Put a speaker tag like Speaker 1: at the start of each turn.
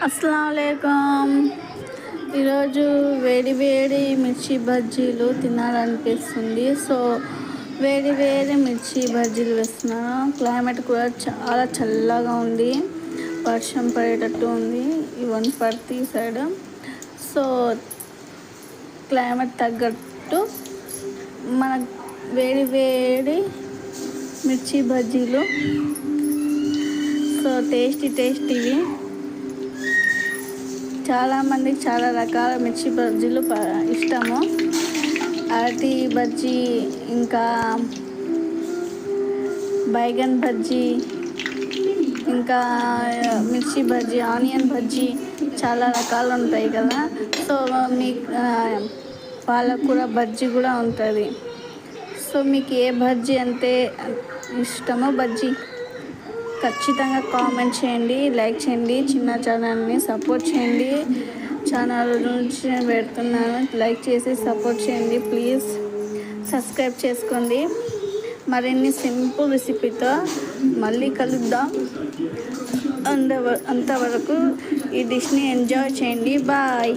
Speaker 1: అస్సలాముఅలైకుం. ఈరోజు వేడి వేడి మిర్చి బజ్జీలు తినాలనిపిస్తుంది. సో వేడి వేడి మిర్చి బజ్జీలు వేస్తున్నాను. క్లైమేట్ కూడా చాలా చల్లగా ఉంది, వర్షం పడేటట్టు ఉంది ఈ 140 సైడ్. సో క్లైమేట్ తగ్గట్టు మన వేడి వేడి మిర్చి బజ్జీలు. సో టేస్టీవి. చాలామందికి చాలా రకాల మిర్చి బజ్జీలు ఇష్టము. అరటి బజ్జీ, ఇంకా బైగన్ బజ్జీ, ఇంకా మిర్చి బజ్జీ, ఆనియన్ బజ్జీ, చాలా రకాలు ఉంటాయి కదా. సో మీకు పాలకూర బజ్జీ కూడా ఉంటుంది. సో మీకు ఏ బజ్జీ అంటే ఇష్టమో బజ్జీ ఖచ్చితంగా కామెంట్ చేయండి, లైక్ చేయండి. చిన్న ఛానల్ని సపోర్ట్ చేయండి. ఛానల్ నుంచి పెడుతున్నాను, లైక్ చేసి సపోర్ట్ చేయండి. ప్లీజ్ సబ్స్క్రైబ్ చేసుకోండి. మరిన్ని సింపుల్ రెసిపీతో మళ్ళీ కలుద్దాం. అంతవరకు ఈ డిష్ని ఎంజాయ్ చేయండి. బాయ్.